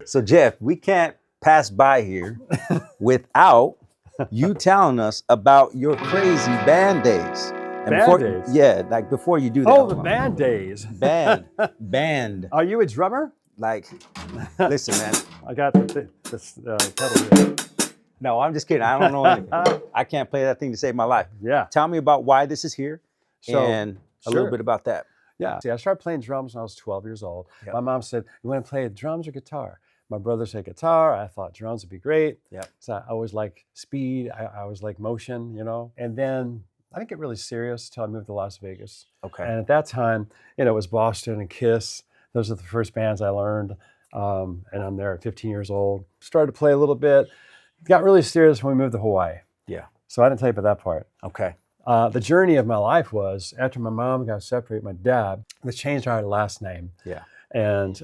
So Jeff, we can't pass by here without you telling us about your crazy band days. And Band days? Yeah, like before you do that. Oh, the band days. Band. Are you a drummer? Like, listen, man. I got this pedal here. No, I'm just kidding. I don't know anything. I can't play that thing to save my life. Yeah. Tell me about why this is here and a little bit about that. Yeah. See, I started playing drums when I was 12 years old. Yep. My mom said, "You want to play drums or guitar?" My brother said guitar. I thought drums would be great. Yeah. So I always like speed. I always like motion, you know. And then I didn't get really serious until I moved to Las Vegas. Okay. And at that time, you know, it was Boston and Kiss. Those are the first bands I learned. And I'm there at 15 years old. Started to play a little bit. Got really serious when we moved to Hawaii. Yeah. So I didn't tell you about that part. Okay. The journey of my life was after my mom got separated, my dad, we changed our last name. Yeah. And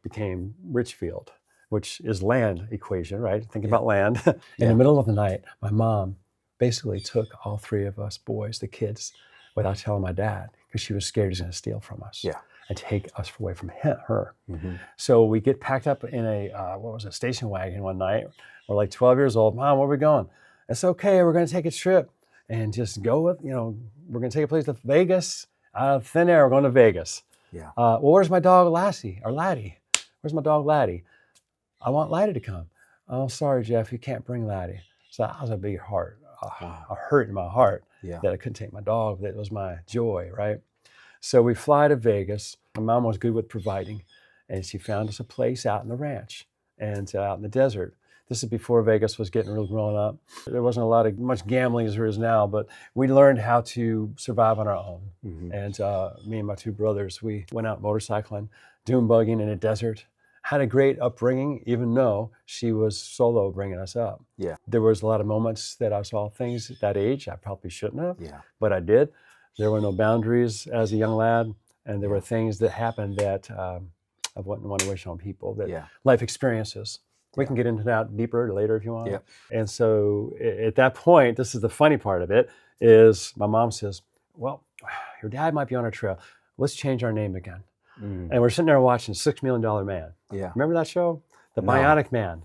became Richfield, which is land equation, right? Think about land. In the middle of the night, my mom basically took all three of us boys, the kids, without telling my dad, because she was scared he was going to steal from us. Yeah. And take us away from her. Mm-hmm. So we get packed up in a station wagon one night. We're like 12 years old. Mom, where are we going? It's okay, we're going to take a trip and just go with, you know, we're going to take a place to Vegas. Out of thin air, we're going to Vegas. Yeah. Well, where's my dog Lassie or Laddie? Where's my dog Laddie? I want Laddie to come. Oh, sorry, Jeff, you can't bring Laddie. So that was a big heart, a hurt in my heart that I couldn't take my dog. That was my joy, right? So we fly to Vegas. My mom was good with providing, and she found us a place out in the ranch and out in the desert. This is before Vegas was getting real grown up. There wasn't much gambling as there is now, but we learned how to survive on our own. Mm-hmm. And me and my two brothers, we went out motorcycling, dune bugging in a desert. Had a great upbringing, even though she was solo bringing us up. Yeah. There was a lot of moments that I saw things at that age I probably shouldn't have, but I did. There were no boundaries as a young lad, and there were things that happened that I wouldn't want to wish on people, that life experiences. We can get into that deeper later if you want. Yeah. And so at that point, this is the funny part of it, is my mom says, well, your dad might be on our trail. Let's change our name again. Mm. And we're sitting there watching $6 Million Man. Yeah. Remember that show? The Bionic Man.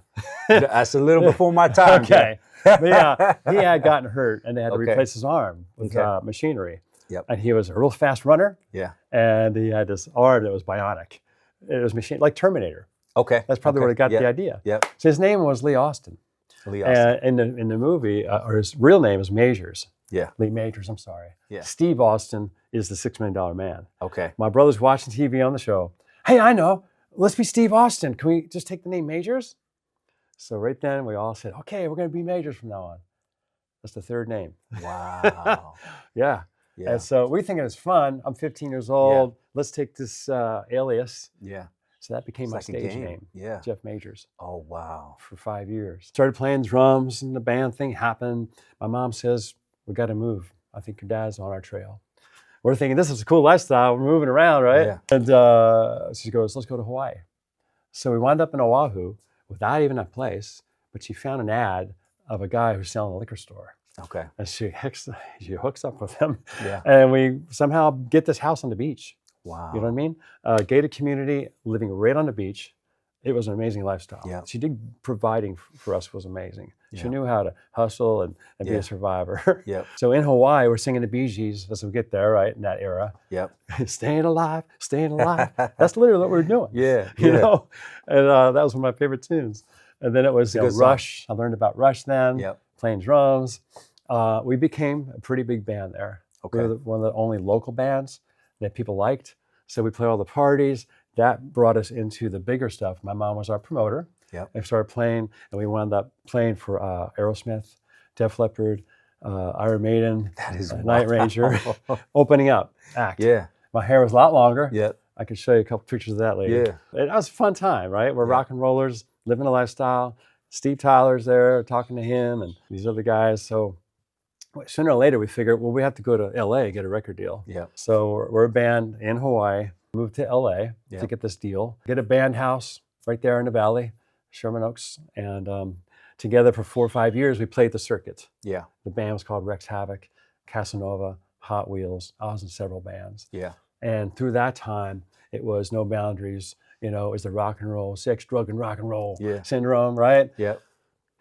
That's a little before my time. Okay. But yeah, he had gotten hurt and they had to replace his arm with machinery. Yep. And he was a real fast runner. Yeah. And he had this arm that was bionic. It was machine, like Terminator. Okay. That's probably where he got the idea. Yep. So his name was Lee Austin. Lee Austin. In the movie, or his real name is Majors. Yeah. Lee Majors, I'm sorry. Yeah. Steve Austin is the $6 Million Man. Okay. My brother's watching TV on the show. Hey, I know. Let's be Steve Austin. Can we just take the name Majors? So right then we all said, okay, we're going to be Majors from now on. That's the third name. Wow. Yeah. Yeah. And so we think it's fun. I'm 15 years old. Yeah. Let's take this alias. Yeah. So that became my stage name. Yeah. Jeff Majors. Oh, wow. For 5 years. Started playing drums and the band thing happened. My mom says, we got to move. I think your dad's on our trail. We're thinking, this is a cool lifestyle. We're moving around, right? Yeah. And she goes, let's go to Hawaii. So we wound up in Oahu without even a place, but she found an ad of a guy who's selling a liquor store. Okay. And she hooks up with him. Yeah. And we somehow get this house on the beach. Wow. You know what I mean? Gated community, living right on the beach. It was an amazing lifestyle. Yeah. She did providing for us was amazing. Yeah. She knew how to hustle and be a survivor. Yep. So in Hawaii, we're singing the Bee Gees as we get there, right, in that era. Yep. Staying alive, staying alive. That's literally what we were doing. Yeah. You know? And that was one of my favorite tunes. And then it was Rush. I learned about Rush then. Yep. Playing drums. We became a pretty big band there. Okay. We were one of the only local bands that people liked. So we played all the parties. That brought us into the bigger stuff. My mom was our promoter. Yep. I started playing, and we wound up playing for Aerosmith, Def Leppard, Iron Maiden, Night Ranger, opening up act. Yeah. My hair was a lot longer. Yeah. I could show you a couple pictures of that later. Yeah. It was a fun time, right? We're rock and rollers, living a lifestyle. Steve Tyler's there, talking to him and these other guys. So sooner or later, we figured, well, we have to go to LA, get a record deal. Yeah. So we're a band in Hawaii, moved to LA to get this deal, get a band house right there in the valley, Sherman Oaks. And together for 4 or 5 years, we played the circuit. Yeah. The band was called Rex Havoc, Casanova, Hot Wheels. I was in several bands. Yeah. And through that time, it was no boundaries. is the rock and roll, sex, drug, and rock and roll syndrome, right? Yep.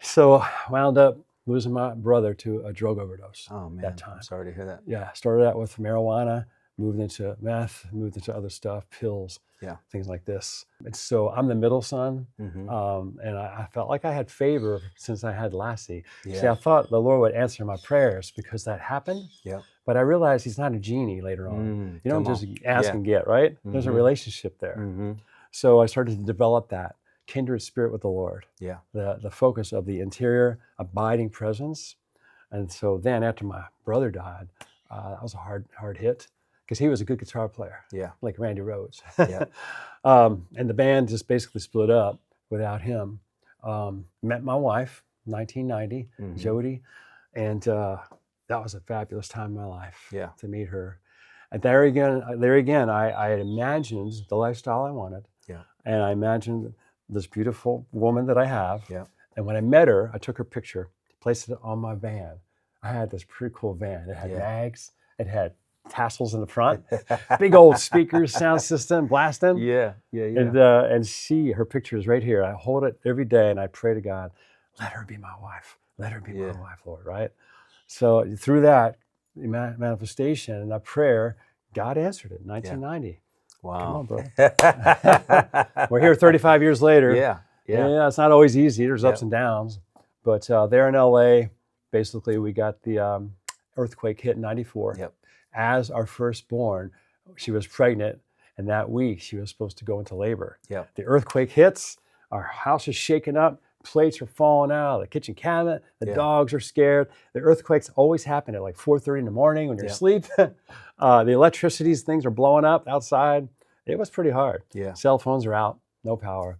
So I wound up losing my brother to a drug overdose. Oh man, that time. I'm sorry to hear that. Yeah, started out with marijuana, moved into meth, moved into other stuff, pills, things like this. And so I'm the middle son, and I felt like I had favor since I had Lassie. See, I thought the Lord would answer my prayers because that happened. Yeah. But I realized He's not a genie later on. You don't just ask and get, right? There's a relationship there. So I started to develop that kindred spirit with the Lord. Yeah. The focus of the interior, abiding presence. And so then after my brother died, that was a hard hit because he was a good guitar player. Yeah. Like Randy Rhoads. Yeah. And the band just basically split up without him. Met my wife, 1990, Jody. And that was a fabulous time in my life to meet her. And there again, I had imagined the lifestyle I wanted. Yeah. And I imagined this beautiful woman that I have. Yeah. And when I met her, I took her picture, placed it on my van. I had this pretty cool van. It had mags. It had tassels in the front, big old speakers, sound system, blasting. Yeah. And her picture is right here. I hold it every day and I pray to God, let her be my wife. Let her be my wife, Lord, right? So through that manifestation and that prayer, God answered it in 1990. Wow. Come on, bro. We're here 35 years later. Yeah, it's not always easy. There's ups and downs. But there in LA, basically we got the earthquake hit in 94. Yep. As our firstborn, she was pregnant, and that week she was supposed to go into labor. Yep. The earthquake hits, our house is shaking up, plates are falling out of the kitchen cabinet, the dogs are scared. The earthquakes always happen at like 4:30 in the morning when you're asleep. The electricity, things are blowing up outside. It was pretty hard. Yeah. Cell phones are out, no power,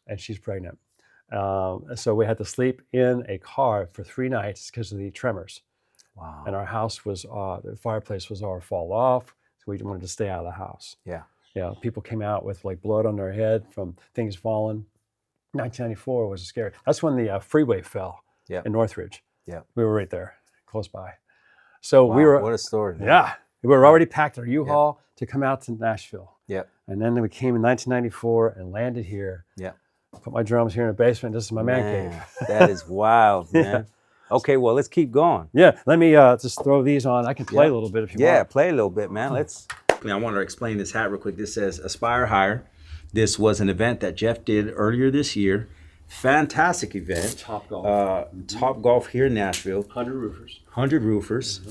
and she's pregnant. So we had to sleep in a car for 3 nights because of the tremors. Wow. And our house was, the fireplace was all fall off, so we wanted to stay out of the house. Yeah. Yeah. People came out with like blood on their head from things falling. 1994 was scary. That's when the freeway fell in Northridge. Yeah. We were right there, close by. So we were. What a story. Man. Yeah. We were already packed our U-Haul to come out to Nashville. Yeah. And then we came in 1994 and landed here. Yeah. Put my drums here in the basement. This is my man cave. That is wild, man. Okay, well, let's keep going. Yeah, let me just throw these on. I can play a little bit if you want. Yeah, play a little bit, man. I want to explain this hat real quick. This says Aspire Higher. This was an event that Jeff did earlier this year. Fantastic event. Top Golf. Top Golf here in Nashville. 100 roofers. 100 roofers.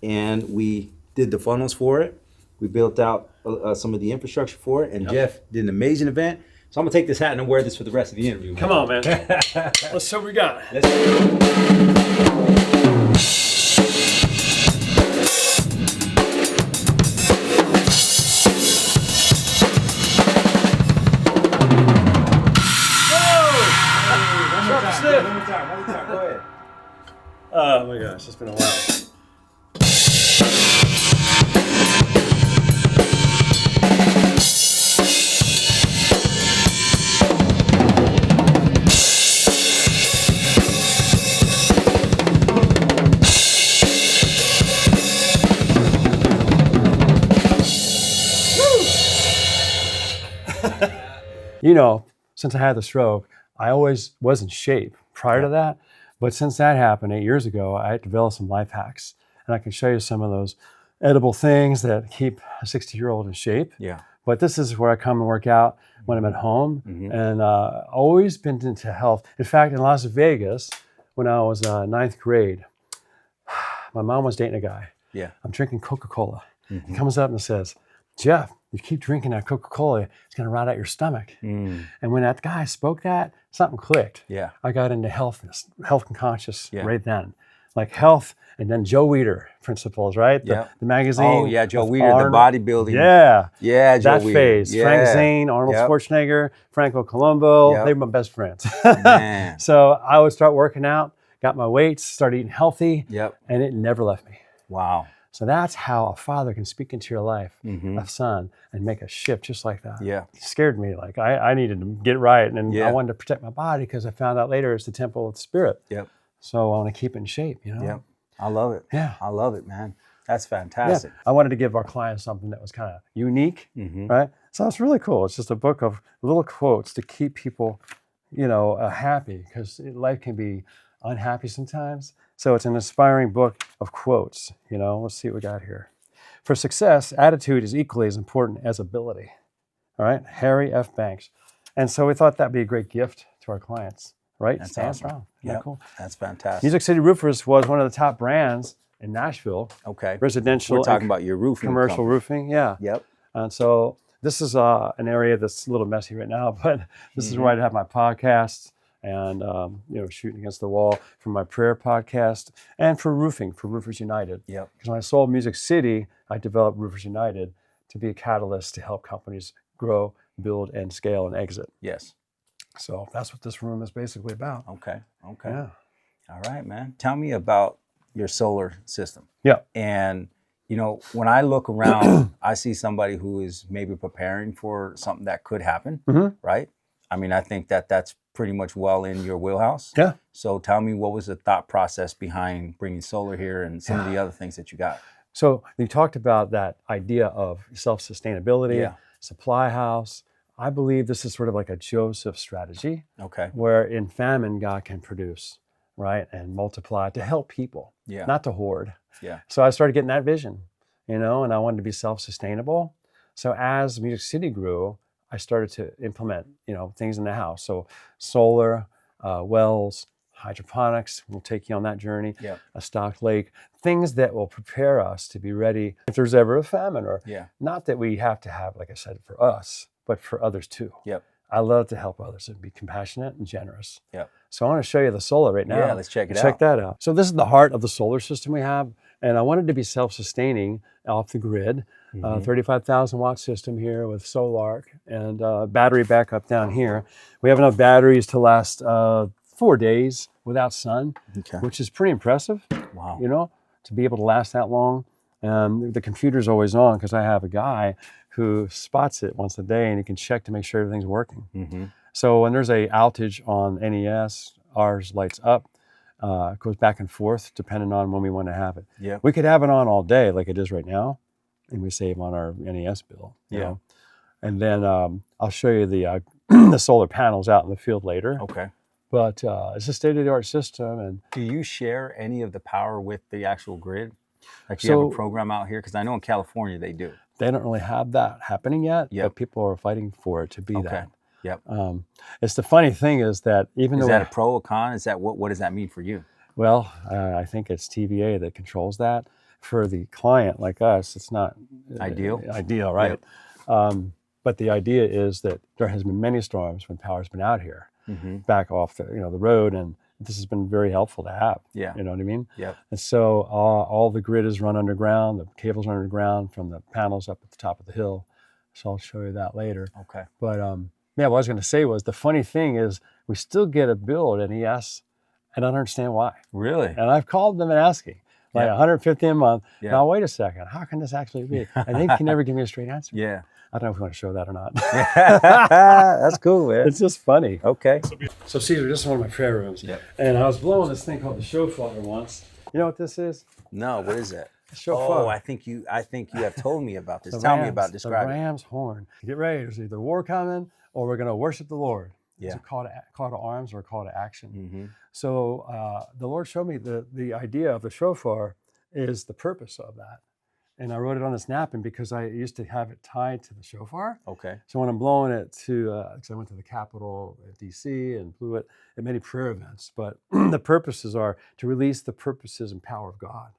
And we did the funnels for it. We built out some of the infrastructure for it. And Jeff did an amazing event. So I'm going to take this hat and wear this for the rest of the interview. Come on, man. Let's see what we got. One more time. Go ahead. Oh my gosh, it's been a while. Since I had the stroke, I always was in shape prior to that. But since that happened 8 years ago, I developed some life hacks. And I can show you some of those edible things that keep a 60-year-old in shape. Yeah. But this is where I come and work out when I'm at home. And always been into health. In fact, in Las Vegas, when I was 9th grade, my mom was dating a guy. Yeah. I'm drinking Coca-Cola. He comes up and says, Jeff, you keep drinking that Coca-Cola, it's going to rot out your stomach. And when that guy spoke that, something clicked. Yeah. I got into health and conscious right then. Like health, and then Joe Weider principles, right? The magazine. Oh, yeah, Joe Weider, the bodybuilding. Yeah. Yeah, Joe that Weider. phase. Yeah. Frank Zane, Arnold Schwarzenegger, Franco Colombo, they were my best friends. Man. So I would start working out, got my weights, started eating healthy, and it never left me. Wow. So that's how a father can speak into your life, a son, and make a shift just like that. Yeah. It scared me. Like I needed to get right, and I wanted to protect my body because I found out later it's the temple of the spirit. Yep. So I want to keep it in shape, Yep. I love it. Yeah. I love it, man. That's fantastic. Yeah. I wanted to give our clients something that was kind of unique, right? So it's really cool. It's just a book of little quotes to keep people, happy, because life can be unhappy sometimes. So it's an inspiring book of quotes. Let's see what we got here. For success, attitude is equally as important as ability. All right, Harry F. Banks. And so we thought that'd be a great gift to our clients, right? That's Stand awesome. strong. Yeah, cool. That's fantastic. Music City Roofers was one of the top brands in Nashville. Okay. Residential. We're talking about your roofing. Commercial roofing, yeah. Yep. And so this is an area that's a little messy right now, but this is where I have my podcasts and, shooting against the wall for my prayer podcast and for roofing, for Roofers United. Yep. Because when I sold Music City, I developed Roofers United to be a catalyst to help companies grow, build, and scale and exit. Yes. So that's what this room is basically about. Okay. Yeah. All right, man. Tell me about your solar system. Yeah. And, when I look around, I see somebody who is maybe preparing for something that could happen, right? I mean, I think that's pretty much well in your wheelhouse. Yeah. So tell me, what was the thought process behind bringing solar here and some of the other things that you got? So you talked about that idea of self-sustainability, supply house. I believe this is sort of like a Joseph strategy. Okay. Where in famine, God can produce, right? And multiply to help people, not to hoard. Yeah. So I started getting that vision, and I wanted to be self-sustainable. So as Music City grew, I started to implement, things in the house. So solar, wells, hydroponics, we'll take you on that journey, a stocked lake, things that will prepare us to be ready if there's ever a famine, or not that we have to have, like I said, for us, but for others too. Yep. I love to help others and be compassionate and generous. Yep. So I want to show you the solar right now. Yeah, let's check it out. Check that out. So this is the heart of the solar system we have. And I wanted to be self-sustaining off the grid. 35,000 watt system here with Sol-Ark and battery backup down here. We have enough batteries to last 4 days without sun, which is pretty impressive. Wow. To be able to last that long. The computer's always on because I have a guy who spots it once a day and he can check to make sure everything's working. So when there's a outage on NES, ours lights up. It goes back and forth depending on when we want to have it. Yeah. We could have it on all day like it is right now, and we save on our NES bill. You know? And then I'll show you the the solar panels out in the field later. Okay. But it's a state-of-the-art system. And do you share any of the power with the actual grid? Like, you have a program out here? Because I know in California they do. They don't really have that happening yet, but people are fighting for it to be that. Yep. It's the funny thing is that even though— Is that a pro or con? Is that what does that mean for you? Well, I think it's TVA that controls that. For the client like us, it's not ideal, right? But the idea is that there has been many storms when power's been out here, back off the the road, and this has been very helpful to have. Yeah. You know what I mean? Yep. And so all the grid is run underground. The cables are underground from the panels up at the top of the hill. So I'll show you that later. Okay. But what I was going to say was, the funny thing is we still get a bill at NES, and I don't understand why. Really? And I've called them and asking, like $150 a month. Yeah. Now, wait a second. How can this actually be? And they can never give me a straight answer. Yeah. I don't know if we want to show that or not. That's cool, man. It's just funny. Okay. So Caesar, this is one of my prayer rooms. Yep. And I was blowing this thing called the shofar once. You know what this is? No, what is that? Shofar. Oh, I think you have told me about this. Tell me about, describe the ram's horn. Get ready. There's either war coming or we're going to worship the Lord. Yeah. It's a call to arms or a call to action. So the Lord showed me the idea of the shofar is the purpose of that. And I wrote it on this napkin because I used to have it tied to the shofar. Okay. So when I'm blowing it because I went to the Capitol at DC and blew it at many prayer events, but the purposes are to release the purposes and power of God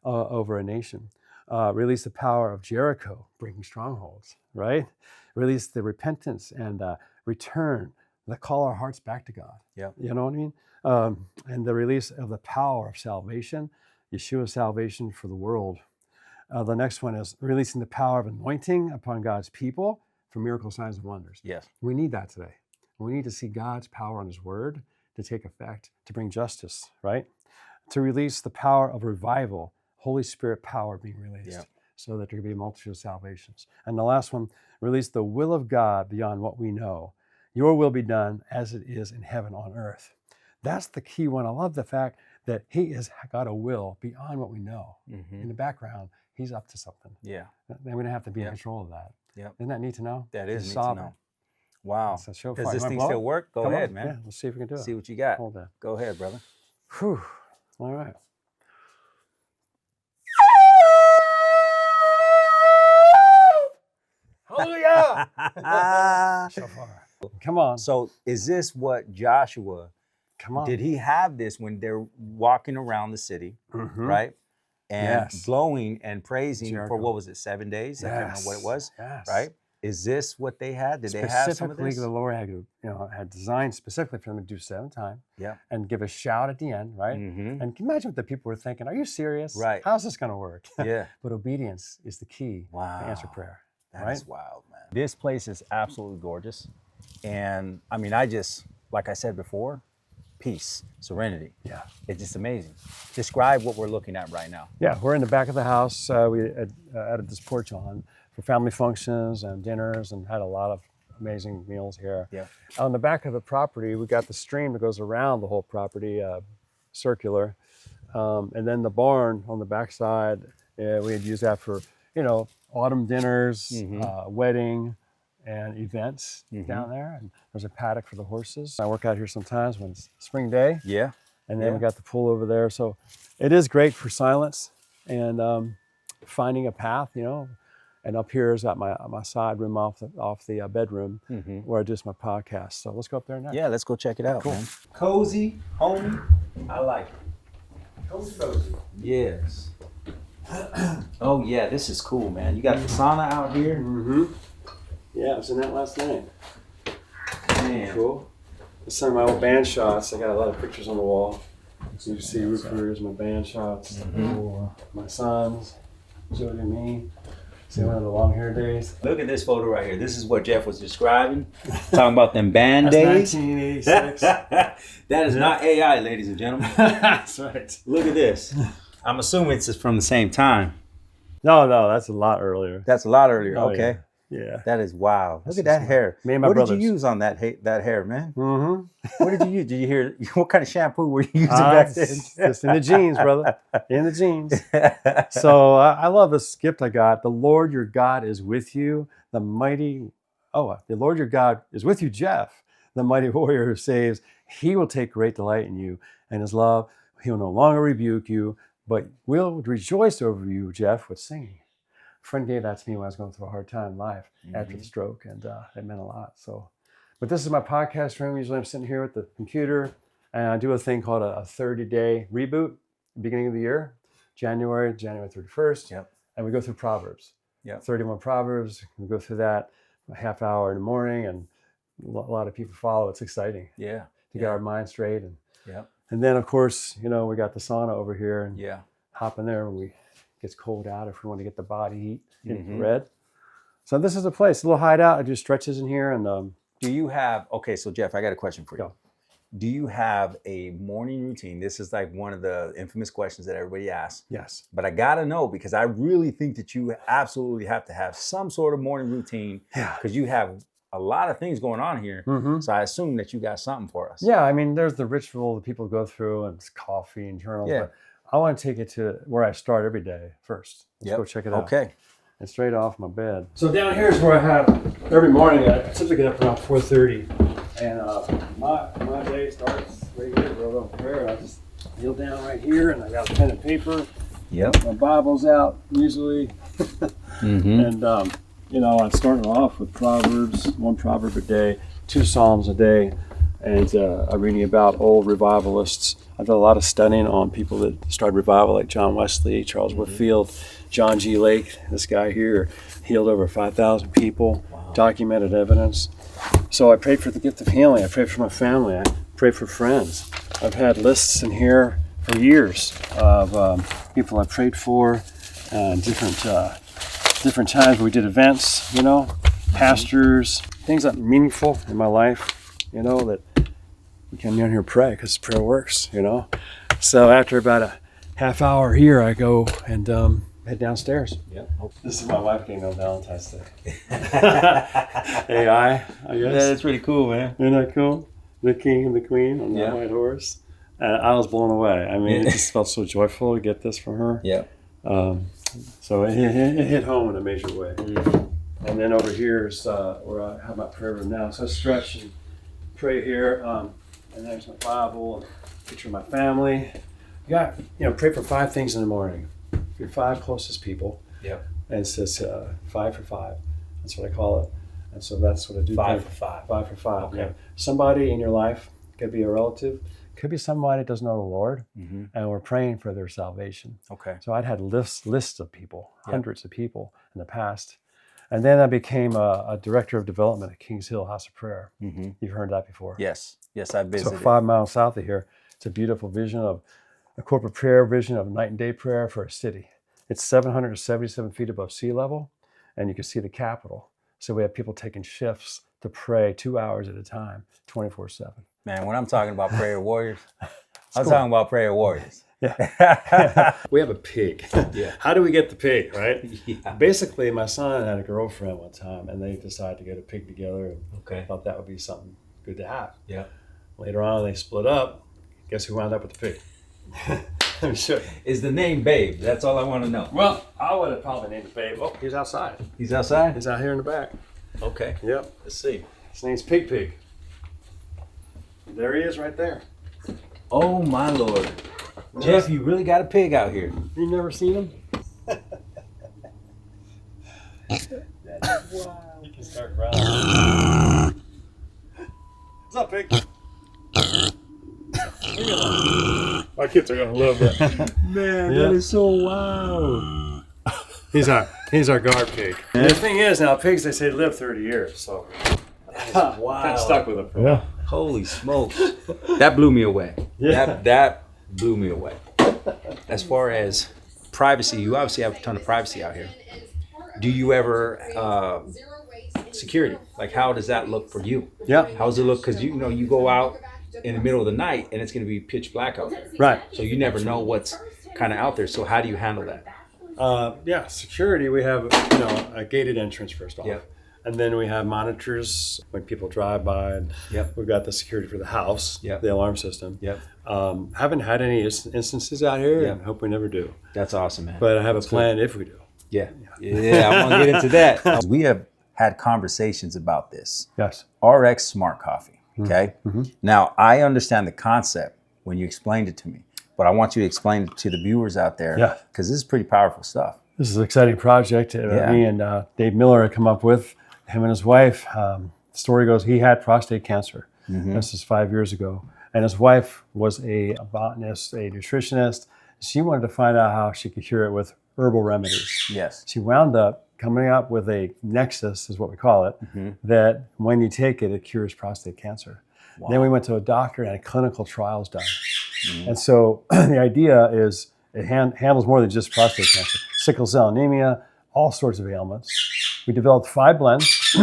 over a nation. Release the power of Jericho, breaking strongholds, right? Release the repentance and return, call our hearts back to God. Yeah. You know what I mean? And the release of the power of salvation, Yeshua's salvation for the world. The next one is releasing the power of anointing upon God's people for miracle signs and wonders. Yes. We need that today. We need to see God's power on his word to take effect, to bring justice, right? To release the power of revival, Holy Spirit power being released, so that there can be a multitude of salvations. And the last one, release the will of God beyond what we know. Your will be done as it is in heaven on earth. That's the key one. I love the fact that he has got a will beyond what we know. In the background, he's up to something. Yeah. And we're going to have to be in control of that. Yep. Isn't that neat to know? That is He's neat to sovereign. know. Wow. It's a shofar. Does this You wanna thing blow still it? work? Go Come ahead, on. man. Yeah, let's see if we can do it. See what you got. Hold that. Go ahead, brother. Whew. All right. Hallelujah! Shofar. Come on. So is this what Joshua, Come on. did he have this when they're walking around the city, right? And blowing and praising Jericho. for, what was it, 7 days? I can't remember what it was, Yes. right? Is this what they had? Did they have some of this? The Lord had designed specifically for them to do 7 times. Yeah. And give a shout at the end, right? Mm-hmm. And can you imagine what the people were thinking? Are you serious? Right. How's this going to work? Yeah. But obedience is the key to answer prayer. That is wild, man. This place is absolutely gorgeous. And I mean, like I said before, peace, serenity. Yeah. It's just amazing. Describe what we're looking at right now. Yeah, we're in the back of the house. We added this porch on for family functions and dinners, and had a lot of amazing meals here. Yeah. On the back of the property, we got the stream that goes around the whole property, circular. And then the barn on the backside, we had used that for, autumn dinners, wedding, and events down there. And there's a paddock for the horses. I work out here sometimes when it's spring day. Yeah. And then we got the pool over there. So it is great for silence and finding a path, And up here is at my side room off the bedroom where I do my podcast. So let's go up there next. Yeah, let's go check it out, man. Cozy, homey. I like it. Cozy. Yes. Oh yeah, this is cool, man. You got the sauna out here. Yeah, I was in that last night. Man. Cool. Some of my old band shots. I got a lot of pictures on the wall. So you can see here's my band shots. My sons, Jody and me. See one of the long hair days. Look at this photo right here. This is what Jeff was describing. Talking about them band That's days. 1986. That is not AI, ladies and gentlemen. That's right. Look at this. I'm assuming it's from the same time. No, that's a lot earlier. That's a lot earlier. Oh, Okay. Yeah. That is wild. Look at that hair. Me and my what brothers. did you use on that hair, man? Mm-hmm. What did you use? Did you hear? What kind of shampoo were you using back then? Just in the jeans, brother. In the jeans. So I love this gift I got. The Lord your God is with you. The Lord your God is with you, Jeff, the mighty warrior who saves. He will take great delight in you and his love. He will no longer rebuke you, but will rejoice over you, Jeff, with singing. A friend gave that to me when I was going through a hard time in life after the stroke, and it meant a lot. So, but this is my podcast room. Usually I'm sitting here with the computer, and I do a thing called a 30-day reboot, beginning of the year, January 31st. Yep. And we go through Proverbs. Yep. 31 Proverbs. We go through that a half hour in the morning, and a lot of people follow. It's exciting. Yeah. To get our mind straight. Yep. And then, of course, we got the sauna over here, and hop in there when it gets cold out if we want to get the body heat infrared. So this is a place, a little hideout. I do stretches in here. And do you have, so Jeff, I got a question for you. Go. Do you have a morning routine? This is like one of the infamous questions that everybody asks. Yes. But I got to know, because I really think that you absolutely have to have some sort of morning routine. Yeah. Because you have a lot of things going on here. So I assume that you got something for us. Yeah, I mean, there's the ritual that people go through, and it's coffee and journals. Yeah. But I want to take it to where I start every day first. Let's go check it out. Okay. And straight off my bed. So down here is where I have, every morning, I typically get up around 4:30. And my day starts right here, bro. Prayer. I just kneel down right here, and I got a pen and paper. Yep. My Bible's out usually. And, I'm starting off with Proverbs, 1 proverb a day, 2 Psalms a day, and I'm reading about old revivalists. I've done a lot of studying on people that started revival, like John Wesley, Charles Whitfield, John G. Lake. This guy here healed over 5,000 people, documented evidence. So I prayed for the gift of healing. I prayed for my family. I prayed for friends. I've had lists in here for years of people I prayed for, different times where we did events, pastors, things that are meaningful in my life, that we come down here and pray because prayer works, So after about a half hour here, I go and head downstairs. Yep. This is my wife getting on Valentine's Day. AI, I guess. Yeah, that's pretty cool, man. Isn't that cool? The king and the queen on the white horse. And I was blown away. I mean, it just felt so joyful to get this from her. Yeah. So it hit home in a major way. And then over here is where I have my prayer room now. So I stretch and pray here. And there's my Bible, and a picture of my family. Pray for 5 things in the morning. Your 5 closest people. Yeah. And it says 5 for 5. That's what I call it. And so that's what I do. 5 for 5. 5 for 5. Okay. Yeah. Somebody in your life, could be a relative, could be somebody that doesn't know the Lord, and we're praying for their salvation. Okay. So I'd had lists of people, hundreds of people in the past. And then I became a director of development at Kings Hill House of Prayer. You've heard that before? Yes. Yes, I've visited. So 5 miles south of here, it's a beautiful vision of a corporate prayer vision of night and day prayer for a city. It's 777 feet above sea level, and you can see the Capitol. So we have people taking shifts to pray 2 hours at a time, 24/7. Man, when I'm talking about prayer warriors, I'm talking about prayer warriors. Yeah. We have a pig. Yeah. How do we get the pig, right? Yeah. Basically, my son had a girlfriend one time, and they decided to get a pig together, and Okay. thought that would be something good to have. Yeah. Later on, they split up. Guess who wound up with the pig? I'm sure. Is the name Babe? That's all I want to know. Well, I would have probably named the babe. Oh, he's outside. He's outside? He's out here in the back. Okay. Yep. Let's see. His name's Pig. There he is right there. Oh, my Lord. Jeff, you really got a pig out here. You never seen him? Wow. You can start growling. What's up, pig? Our kids are gonna love that. Man, that is so wild. He's our guard pig. And the thing is, now pigs, they say live 30 years, so Wow. kind of stuck with them. Yeah. Holy smokes. That blew me away. Yeah. That blew me away. As far as privacy, you obviously have a ton of privacy out here. Do you ever security? Like, how does that look for you? Yeah. How does it look? Because you go out in the middle of the night and it's going to be pitch black out there. Right. So you never know what's kind of out there. So how do you handle that? Yeah, security, we have a gated entrance first off. Yep. And then we have monitors when people drive by. And Yep. we've got the security for the house, Yep. the alarm system. Yep. Haven't had any instances out here, Yep. and hope we never do. That's awesome, man. But I have a plan if we do. Yeah. Yeah, I want to get into that. We have had conversations about this. Yes. RX Smart Coffee, okay? Now, I understand the concept when you explained it to me, but I want you to explain it to the viewers out there because this is pretty powerful stuff. This is an exciting project me and Dave Miller had come up with, him and his wife. The story goes he had prostate cancer. This is 5 years ago. And his wife was a botanist, a nutritionist. She wanted to find out how she could cure it with herbal remedies. Yes. She wound up coming up with a nexus, is what we call it, that when you take it, it cures prostate cancer. Wow. Then we went to a doctor and had clinical trials done. And so the idea is it handles more than just prostate cancer, sickle cell anemia, all sorts of ailments. We developed 5 blends,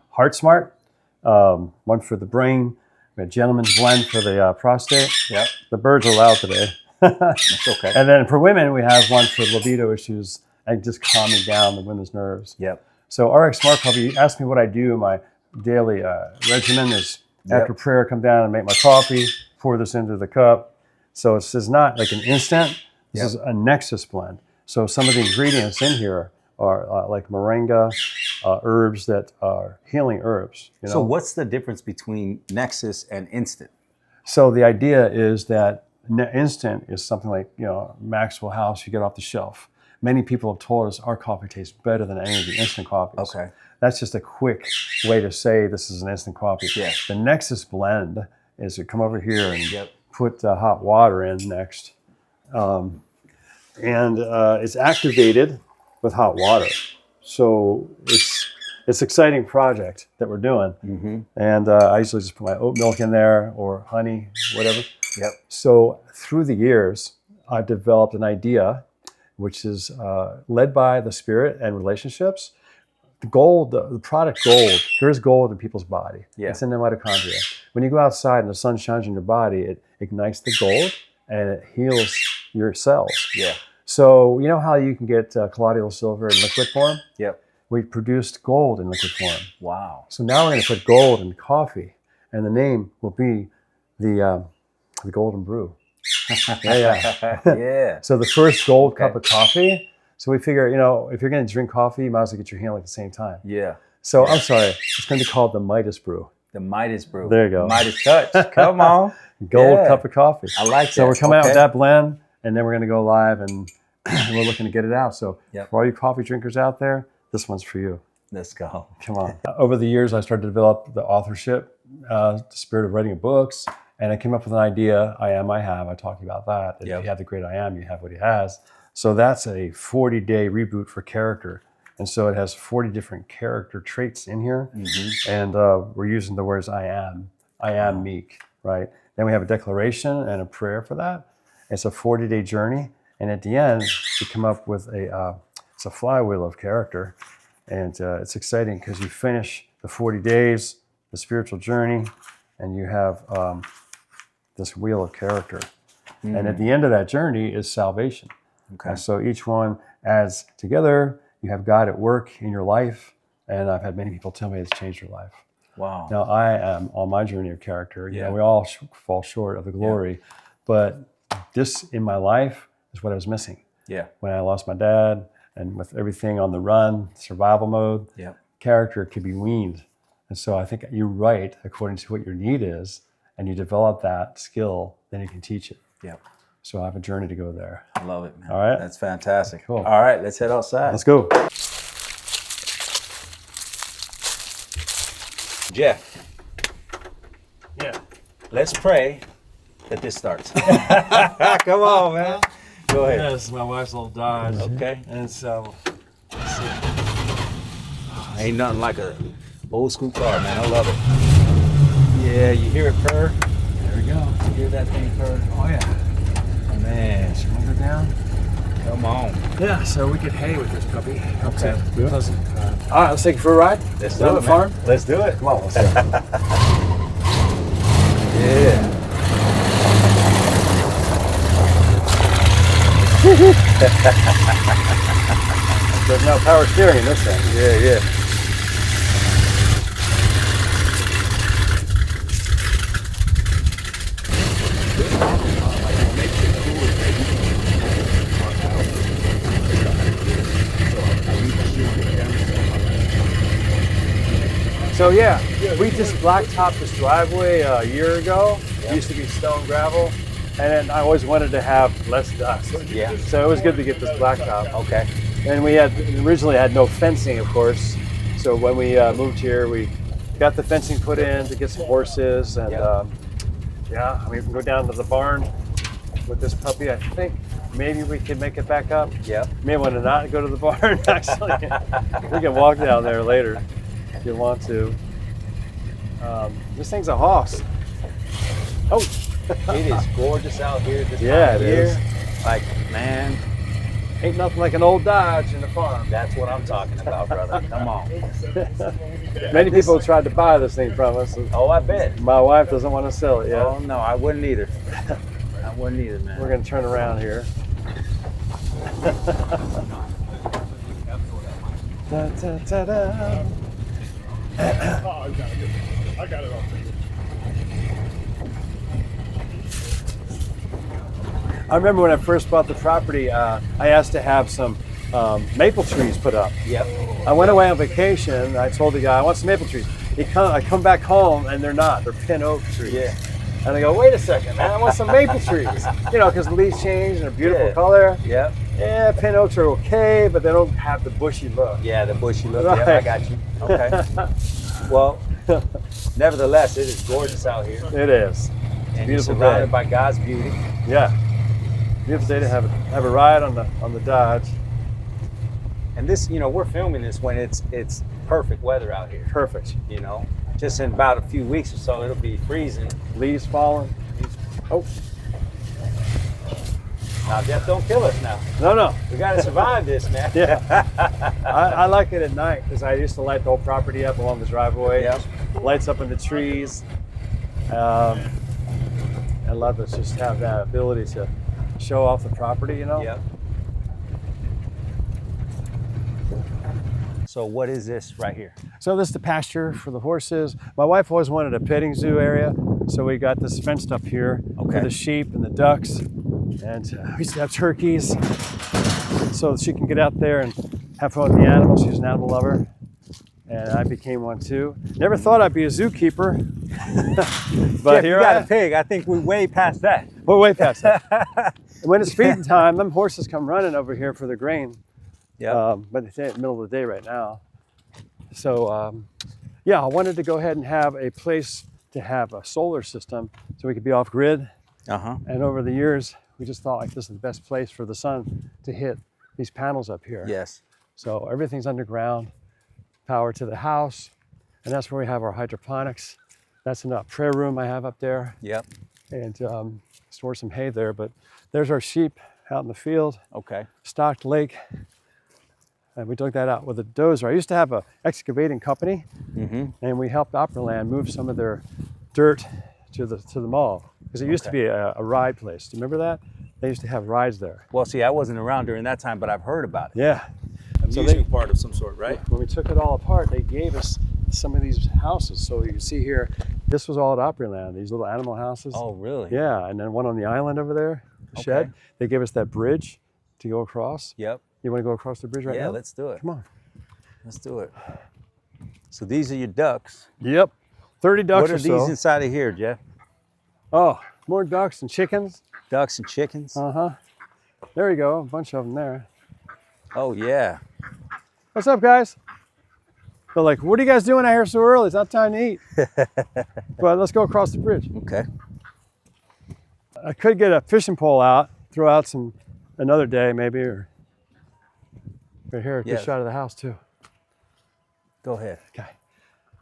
Heart Smart, one for the brain, a gentleman's blend for the prostate. Yep. The birds are loud today. That's okay. And then for women, we have one for libido issues and just calming down the women's nerves. Yep. So RX Smart Coffee, you asked me what I do. My daily regimen is after prayer, come down and make my coffee, pour this into the cup. So this is not like an instant. This is a Nexus blend. So some of the ingredients in here are like moringa, herbs that are healing herbs. So what's the difference between Nexus and Instant? So the idea is that instant is something like, Maxwell House, you get off the shelf. Many people have told us our coffee tastes better than any of the instant coffees. Okay. That's just a quick way to say this is an instant coffee. Yeah. The Nexus blend is to come over here and put hot water in next. And it's activated with hot water. So it's an exciting project that we're doing. And I usually just put my oat milk in there or honey, whatever. Yep. So through the years, I've developed an idea, which is led by the spirit and relationships. The gold, the product gold, there is gold in people's body. Yeah. It's in the mitochondria. When you go outside and the sun shines on your body, it ignites the gold and it heals your cells. Yeah. So you know how you can get colloidal silver in liquid form? Yep. We produced gold in liquid form. Wow. So now we're going to put gold in coffee, and the name will be the Golden Brew. Yeah. So the first gold cup of coffee. So we figure, if you're going to drink coffee, you might as well get your hand at the same time. Yeah. So I'm sorry, it's going to be called the Midas Brew. The Midas Brew. There you go. Midas touch. Come on. Gold cup of coffee. I like that. So we're coming out with that blend, and then we're going to go live, and we're looking to get it out. So for all you coffee drinkers out there, this one's for you. Let's go. Come on. Over the years, I started to develop the authorship, the spirit of writing books, and I came up with an idea. I am, I have. I talked about that. If you have the great I am, you have what he has. So that's a 40-day reboot for character. And so it has 40 different character traits in here. And we're using the words I am meek, right? Then we have a declaration and a prayer for that. It's a 40-day journey. And at the end, we come up with it's a flywheel of character. And it's exciting because you finish the 40 days, the spiritual journey, and you have this wheel of character. And at the end of that journey is salvation. And so each one adds together. You have God at work in your life. And I've had many people tell me it's changed their life. Wow. Now, I am on my journey of character. We all fall short of the glory. But this in my life is what I was missing. When I lost my dad, and with everything on the run, survival mode, character could be weaned. And so I think you write according to what your need is, and you develop that skill, then you can teach it. So I have a journey to go there. I love it, man. All right. That's fantastic. Cool. All right, let's head outside. Let's go. Jeff. Yeah. Let's pray that this starts. Come on, man. Go ahead. Yeah, this is my wife's little Dodge. Okay. And so, let's see. Ain't nothing like a old school car, man. I love it. Yeah, you hear it purr. There we go. You hear that thing purr? Oh, yeah. Man, Should we go down? come on. Yeah, so we could hay with this puppy. Okay. Pleasant. All right, let's take it for a ride. Let's Down do the it, man. farm. Let's do it. Come on, let's go. Yeah. There's no power steering in this thing. Yeah. So yeah, we just blacktopped this driveway a year ago. It used to be stone gravel, and I always wanted to have less dust. Yeah. So it was good to get this blacktop. Okay. And we originally had no fencing, of course. So when we moved here, we got the fencing put in to get some horses, and we can go down to the barn with this puppy. I think maybe we can make it back up. Yeah. May want to not go to the barn. Actually, we can walk down there later if you want to. This thing's a hoss. Oh, It is gorgeous out here this time Yeah, of it year. is. Like, man, ain't nothing like an old Dodge in the farm. that's what I'm talking about, brother. Come on. Many people tried to buy this thing from us. Oh, I bet. My wife doesn't want to sell it yet. Oh, no, I wouldn't either. I wouldn't either, man. We're going to turn around here. Da, da, da, da. I got it all for you. I remember when I first bought the property, I asked to have some maple trees put up. Yep. I went away on vacation. I told the guy, I want some maple trees. I come back home, and they're not. They're pin oak trees. Yeah. And I go, wait a second, man, I want some maple trees. Because the leaves change and they're beautiful color. Yep. Yeah, pin oaks are okay, but they don't have the bushy look. Yeah, the bushy look. Right. Yep, I got you. Okay. Well, nevertheless, it is gorgeous out here. It is. And Beautiful you're surrounded day. by God's beauty. Yeah. Beautiful day to have a ride on the Dodge. And this, we're filming this when it's perfect weather out here. Perfect. Just in about a few weeks or so, it'll be freezing. Leaves falling. Oh, Now, Jeff, don't kill us now. no. We got to survive this, man. Yeah. I like it at night because I used to light the whole property up along the driveway. Yep. Lights up in the trees. I love it. Just have that ability to show off the property, Yep. So what is this right here? So this is the pasture for the horses. My wife always wanted a petting zoo area, so we got this fenced up here for the sheep and the ducks. And we used to have turkeys, so she can get out there and have fun with the animals. She's an animal lover, and I became one too. Never thought I'd be a zookeeper, but Jeff, here you got I a pig. I think we're way past that. We're way past that. And when it's feeding time, them horses come running over here for the grain. Yeah. But it's in the middle of the day right now. So yeah, I wanted to go ahead and have a place to have a solar system so we could be off grid. And over the years, we just thought like this is the best place for the sun to hit these panels up here. Yes. So everything's underground, power to the house, and that's where we have our hydroponics. That's in a prayer room I have up there. Yep. And store some hay there. But there's our sheep out in the field. Okay. Stocked lake. And we dug that out with a dozer. I used to have an excavating company, and we helped Operaland move some of their dirt to the mall because it used to be a ride place. Do you remember that? They used to have rides there. Well, see, I wasn't around during that time, but I've heard about it. Yeah. Amusement part of some sort, right? When we took it all apart, they gave us some of these houses. So you can see here, this was all at Operaland, these little animal houses. Oh, really? Yeah, and then one on the island over there, the shed. They gave us that bridge to go across. Yep. You want to go across the bridge right now? Yeah, let's do it. Come on. Let's do it. So these are your ducks. Yep. 30 ducks What are or so. these inside of here, Jeff? Oh, more ducks and chickens. Ducks and chickens? There you go, a bunch of them there. Oh, yeah. What's up, guys? They're like, what are you guys doing out here so early? It's not time to eat. But let's go across the bridge. Okay. I could get a fishing pole out, throw out some another day maybe, or right here, a good shot of the house too. Go ahead. Okay.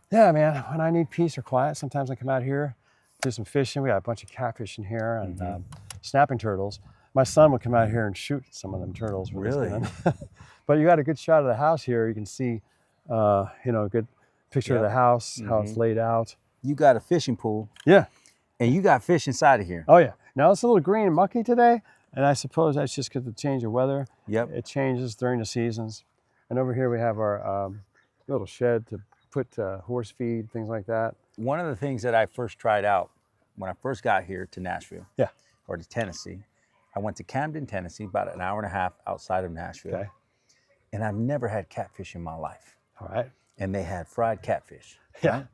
Yeah, man, when I need peace or quiet, sometimes I come out here, do some fishing. We got a bunch of catfish in here and snapping turtles. My son would come out here and shoot some of them turtles. Really? But you got a good shot of the house here. You can see, a good picture of the house, how it's laid out. You got a fishing pool. Yeah. And you got fish inside of here. Oh, yeah. Now it's a little green and mucky today, and I suppose that's just because of the change of weather. Yep. It changes during the seasons. And over here we have our little shed to put horse feed, things like that. One of the things that I first tried out when I first got here to Nashville, or to Tennessee, I went to Camden, Tennessee, about an hour and a half outside of Nashville. Okay. And I've never had catfish in my life. All right. And they had fried catfish. Yeah. Right?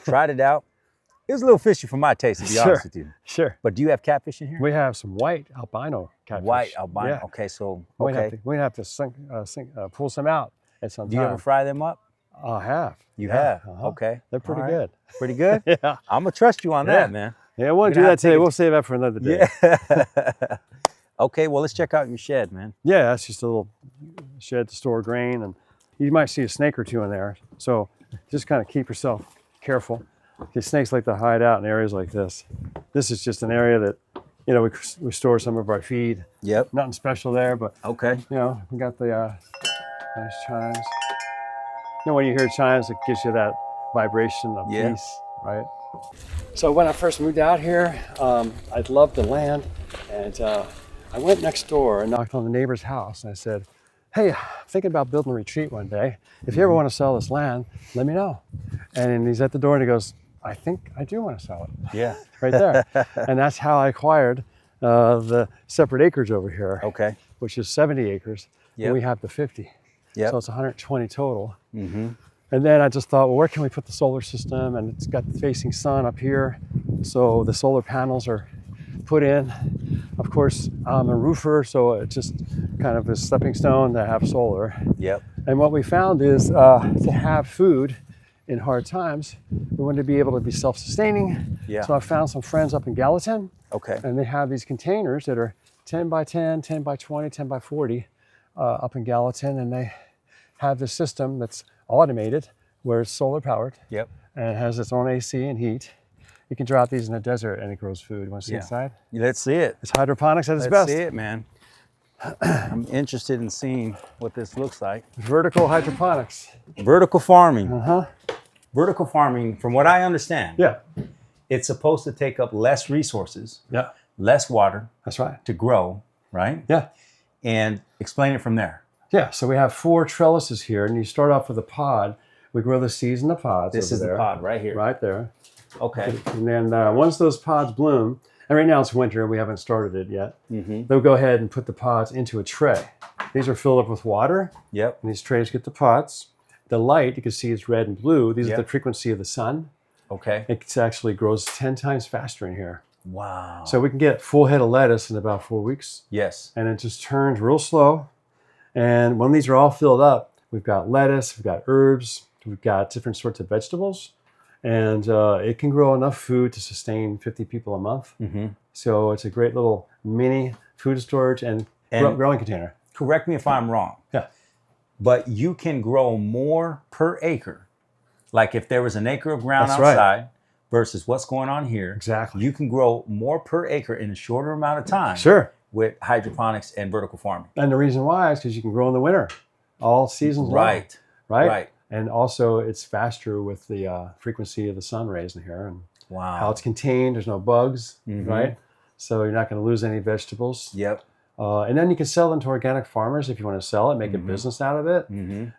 Tried it out. It was a little fishy for my taste, to be honest with you. Sure. But do you have catfish in here? We have some white albino catfish. White albino. Yeah. Okay, so We'd have to pull some out at some time. Do you ever fry them up? I have. You have? Okay. They're pretty All right. good. Pretty good? Yeah. I'm going to trust you on that, man. Yeah, I won't do that today. We'll save that for another day. Yeah. Okay, well, let's check out your shed, man. Yeah, that's just a little shed to store grain, and you might see a snake or two in there. So just kind of keep yourself careful. Because snakes like to hide out in areas like this. This is just an area that, we store some of our feed. Yep. Nothing special there, but Okay. we got the nice chimes. When you hear chimes, it gives you that vibration of peace, right? So when I first moved out here, I loved the land, and I went next door and knocked on the neighbor's house, and I said, hey, I'm thinking about building a retreat one day. If you ever want to sell this land, let me know. And he's at the door and he goes, I think I do want to sell it. Yeah. Right there. And that's how I acquired the separate acreage over here. Okay. Which is 70 acres. Yep. And we have the 50. Yep. So it's 120 total. And then I just thought, well, where can we put the solar system? And it's got the facing sun up here. So the solar panels are put in. Of course, I'm a roofer, so it's just kind of a stepping stone to have solar. Yep. And what we found is to have food in hard times, we want to be able to be self-sustaining. Yeah. So I found some friends up in Gallatin. Okay. And they have these containers that are 10 by 10, 10 by 20, 10 by 40 up in Gallatin. And they have this system that's automated where it's solar powered. Yep. And it has its own AC and heat. You can drop these in the desert and it grows food. You want to see inside? Let's see it. It's hydroponics at its Let's best. see it, man. I'm interested in seeing what this looks like. Vertical hydroponics. Vertical farming. Vertical farming, from what I understand, Yeah. it's supposed to take up less resources, Yeah. less water That's right. to grow, right? Yeah. And explain it from there. Yeah, so we have 4 trellises here, and you start off with a pod. We grow the seeds in the pods. This is the pod right here. Right there. Okay. And then once those pods bloom, and right now it's winter, we haven't started it yet, they'll go ahead and put the pods into a tray. These are filled up with water. Yep. And these trays get the pots. The light, you can see it's red and blue. These are the frequency of the sun. Okay. It actually grows 10 times faster in here. Wow. So we can get a full head of lettuce in about 4 weeks. Yes. And it just turns real slow. And when these are all filled up, we've got lettuce, we've got herbs, we've got different sorts of vegetables. And it can grow enough food to sustain 50 people a month. So it's a great little mini food storage and growing container. Correct me if I'm wrong. Yeah. But you can grow more per acre. Like if there was an acre of ground That's outside right. versus what's going on here. Exactly. You can grow more per acre in a shorter amount of time. Sure. With hydroponics and vertical farming. And the reason why is because you can grow in the winter, all seasons long. Right. Right. And also it's faster with the frequency of the sun rays in here and how it's contained. There's no bugs, right? So you're not going to lose any vegetables. Yep. And then you can sell them to organic farmers if you want to sell it, make a business out of it.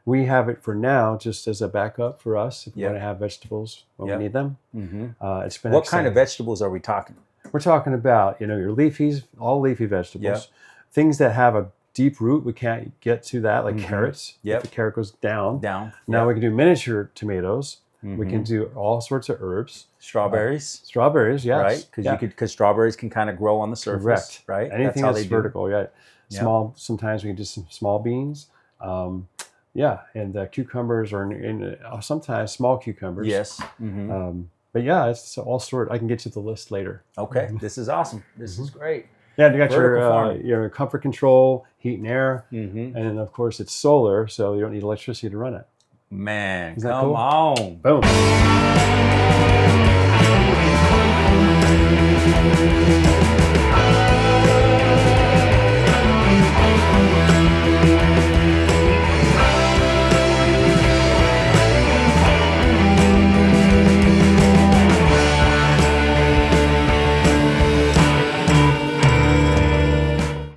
We have it for now just as a backup for us if we want to have vegetables when we need them. It's been What kind of vegetables are we talking? We're talking about, your leafies, all leafy vegetables, things that have a deep root. We can't get to that, like carrots. If the carrot goes down. Now we can do miniature tomatoes. We can do all sorts of herbs. Strawberries. Strawberries, yes. Right? Because strawberries can kind of grow on the surface. Correct. Right? Anything that's vertical, Small. Sometimes we can do some small beans. And cucumbers or sometimes small cucumbers. Yes. But yeah, it's all sorts. I can get you the list later. Okay. This is awesome. This is great. Yeah, you got your comfort control, heat and air, and of course it's solar, so you don't need electricity to run it. Man, Isn't that come cool? on. Boom.